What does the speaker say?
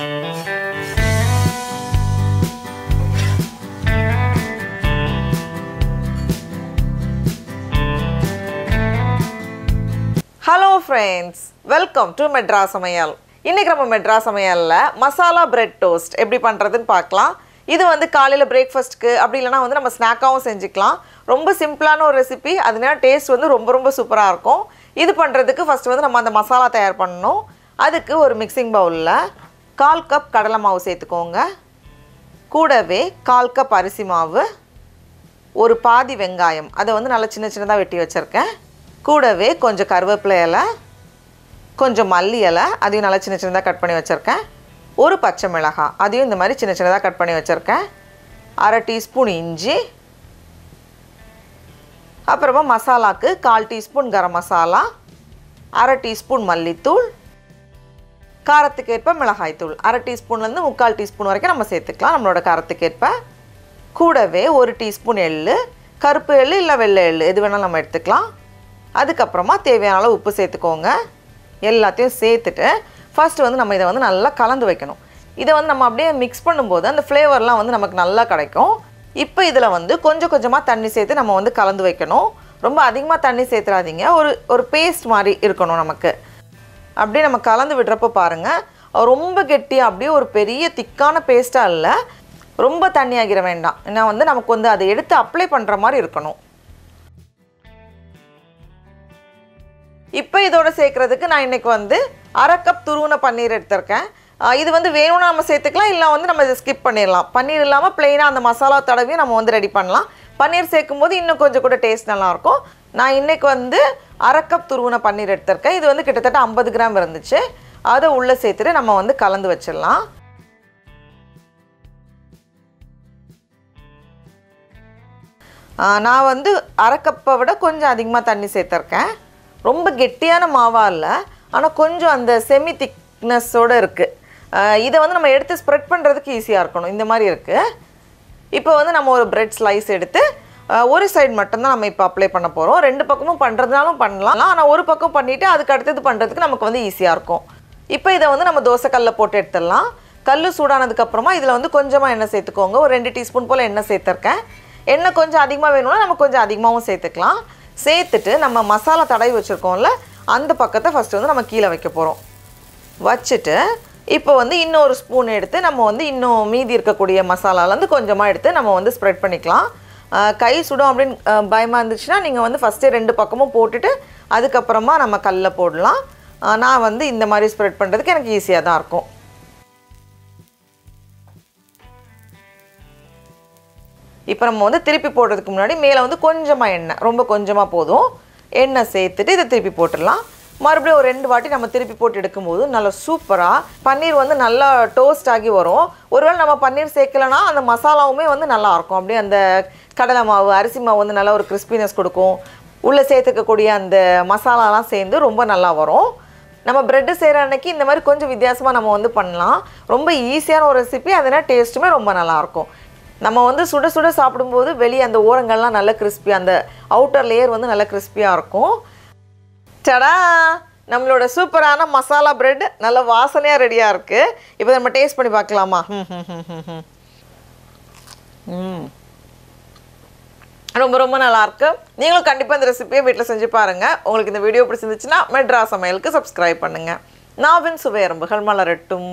Hello friends, welcome to Madras Samayal. இன்னைக்கு நம்ம மெட்ராஸ் சமையல்ல மசாலா பிரெட் டோஸ்ட் எப்படி பண்றதுன்னு பார்க்கலாம். இது வந்து காலையில பிரேக்ஃபாஸ்ட்க்கு அப்படி இல்லனா வந்து நம்ம ஸ்நாக்காவும் செஞ்சுக்கலாம். ரொம்ப சிம்பிளான ஒரு ரெசிபி, அதனால டேஸ்ட் வந்து ரொம்ப சூப்பரா இருக்கும். இது பண்றதுக்கு ஃபர்ஸ்ட் வந்து நம்ம அந்த மசாலா தயார் பண்ணனும். அதுக்கு ஒரு மிக்சிங் பவுல்ல 1/4 கப் கடலை மாவு சேர்த்துக்கோங்க. கூடவே 1/4 கப் அரிசி மாவு, ஒரு பாதி வெங்காயம், அதை வந்து நல்ல சின்னதா வெட்டி வச்சிருக்கேன். கூடவே கொஞ்சம் கருவேப்பிலை இலை, கொஞ்சம் மல்லி இலை, அதையும் நல்லா சின்னதா கட் பண்ணி வச்சிருக்கேன். ஒரு பச்சை மிளகாய், அதையும் இந்த மாதிரி சின்னதா கட் பண்ணி வச்சிருக்கேன். 1/2 டீஸ்பூன் இஞ்சி, அப்புறமா மசாலாக்கு 1/4 டீஸ்பூன் கரம் மசாலா, 1/2 டீஸ்பூன் மல்லித்தூள், காரத்துக்கு ஏற்ப மிளகாய் தூள் 1/2 டீஸ்பூன்ல இருந்து 3/4 டீஸ்பூன் வரைக்கும் நம்ம சேர்த்துக்கலாம் நம்மளோட காரத்துக்கு ஏற்ப. கூடவே 1 டீஸ்பூன் எள்ளு, கருப்பு எள்ளு இல்ல வெள்ளை எள்ளு எது வேணாலும் நம்ம எடுத்துக்கலாம். அதுக்கு அப்புறமா தேவையான அளவு உப்பு சேர்த்துக்கோங்க. எல்லாத்தையும் சேர்த்துட்டு ஃபர்ஸ்ட் வந்து நம்ம இத வந்து நல்லா கலந்து வைக்கணும். இத வந்து நம்ம அப்படியே mix பண்ணும்போது அந்த ஃப்ளேவர்லாம் வந்து நமக்கு நல்லா கிடைக்கும். இப்போ இதல வந்து கொஞ்சமா தண்ணி சேர்த்து நம்ம வந்து கலந்து வைக்கணும். ரொம்ப அதிகமா தண்ணி சேர்த்துறாதீங்க. ஒரு பேஸ்ட் மாதிரி இருக்கணும் நமக்கு. அப்படியே நம்ம கலந்து விடுறப்ப பாருங்க, ரொம்ப கெட்டியா அப்படியே ஒரு பெரிய திக்கான பேஸ்டா இல்ல. ரொம்ப தண்ணி ஆகிர வேண்டாம். ஏன்னா வந்து நமக்கு வந்து அதை எடுத்து அப்ளை பண்ற மாதிரி இருக்கணும். இப்போ இதோட சேர்க்கிறதுக்கு நான் இன்னைக்கு வந்து 1/2 கப் துருவன பன்னீர் எடுத்துர்க்கேன். இது வந்து வேணும்னா நம்ம சேர்த்துக்கலாம், இல்ல வந்து நம்ம இத ஸ்கிப் பண்ணிரலாம். பன்னீர் இல்லாம ப்ளைனா அந்த மசாலா தடவி நம்ம வந்து ரெடி பண்ணலாம். பன்னீர் சேர்க்கும்போது இன்னும் கொஞ்சம் கூட டேஸ்ட் நல்லா இருக்கும். நான் இன்னைக்கு வந்து 1/2 கப் துருவன பன்னீர் எடுத்துர்க்கேன். இது வந்து கிட்டத்தட்ட 50 கிராம் இருந்துச்சு. அதை உள்ள சேர்த்துட்டு நம்ம வந்து கலந்து வச்சிரலாம். நான் வந்து 1/2 கப்பை விட கொஞ்சம் அதிகமா தண்ணி சேர்த்துர்க்கேன். ரொம்ப கெட்டியான மாவா இல்ல, ஆனா கொஞ்சம் அந்த செமி திக்னஸோட இருக்கு. இத வந்து நம்ம எடுத்து ஸ்ப்ரெட் பண்றதுக்கு ஈஸியா இருக்கணும். இந்த மாதிரி இருக்கு. இப்போ வந்து நம்ம ஒரு பிரெட் ஸ்லைஸ் எடுத்து ஒரு சைடு மட்டும் தான் நம்ம இப்ப அப்ளை பண்ண போறோம். ரெண்டு பக்கமும் பண்றதுனாலும் பண்ணலாம். ஆனா ஒரு பக்கம் பண்ணிட்டு அதுக்கு அடுத்து பண்றதுக்கு நமக்கு வந்து ஈஸியா இருக்கும். இப்போ இத வந்து நம்ம தோசை கல்ல போட்டு எடுத்துறலாம். கல்லு சூடானதுக்கு அப்புறமா இதுல வந்து கொஞ்சமா எண்ணெய் சேர்த்துக்கோங்க. ஒரு 2 டீஸ்பூன் போல எண்ணெய் சேர்த்திருக்கேன். எண்ணெய் கொஞ்சம் அதிகமா வேணும்னா நம்ம கொஞ்சம் அதிகமாவும் சேர்த்துக்கலாம். சேர்த்துட்டு நம்ம மசாலா தடவி வச்சிருக்கோம்ல, அந்த பக்கத்தை ஃபர்ஸ்ட் வந்து நம்ம கீழ வைக்க போறோம். வச்சிட்டு இப்போ வந்து இன்னொரு ஸ்பூன் எடுத்து நம்ம வந்து இன்னும் மீதி இருக்கக்கூடிய மசாலால இருந்து கொஞ்சமா எடுத்து நம்ம வந்து ஸ்ப்ரெட் பண்ணிக்கலாம். கை சுடும் அப்படிን பயமா இருந்துச்சுனா நீங்க வந்து ஃபர்ஸ்ட் ரெண்டு பக்கமும் போட்டுட்டு அதுக்கு அப்புறமா நம்ம கல்ல போடலாம். நான் வந்து இந்த மாதிரி ஸ்ப்ரெட் பண்றதுக்கு எனக்கு ஈஸியா தான் இருக்கும். இப்போ நம்ம வந்து திருப்பி போடுறதுக்கு முன்னாடி மேல வந்து கொஞ்சமா எண்ணெய், ரொம்ப கொஞ்சமா போதும். எண்ணெய் சேர்த்துட்டு இத திருப்பி போட்டுறலாம். மறுபடியும் ஒரு 2 வாட்டி நம்ம திருப்பி போட்டு எடுக்கும்போது நல்ல சூப்பரா பன்னீர் வந்து நல்லா டோஸ்ட் ஆகி வரும். ஒருவேளை நம்ம பன்னீர் சேர்க்கலனா அந்த மசாலாவுமே வந்து நல்லா இருக்கும். அப்படியே அந்த கடலை மாவு, அரிசி மாவு வந்து நல்ல ஒரு கிறிஸ்பினஸ் கொடுக்கும். உள்ள சேர்த்துக்க கூடிய அந்த மசாலாலாம் சேர்ந்து ரொம்ப நல்லா வரும். நம்ம பிரெட் செய்ற அன்னைக்கு இந்த மாதிரி கொஞ்சம் வித்தியாசமா நம்ம வந்து பண்ணலாம். ரொம்ப ஈஸியான ஒரு ரெசிபி, அதனால டேஸ்ட்டுமே ரொம்ப நல்லா இருக்கும். நம்ம வந்து சுட சுட சாப்பிடும்போது வெளிய அந்த ஓரங்கள்லாம் நல்ல கிறிஸ்பி, அந்த அவுட்டர் லேயர் வந்து நல்ல கிறிஸ்பியா இருக்கும். டடா! நம்மளோட சூப்பரான மசாலா பிரெட் நல்ல வாசனையா ரெடியா இருக்கு. இப்போ நம்ம டேஸ்ட் பண்ணி பார்க்கலாமா? ரொம்ப நல்லா இருக்கு. நீங்களும் கண்டிப்பா இந்த ரெசிபியை வீட்ல செஞ்சு பாருங்க. உங்களுக்கு இந்த வீடியோ பிடிச்சிருந்துச்சுனா மெட்ராஸ் சமையலுக்கு சப்ஸ்கிரைப் பண்ணுங்க. நாவின் சுவை எறும்புகள் மலரட்டும்.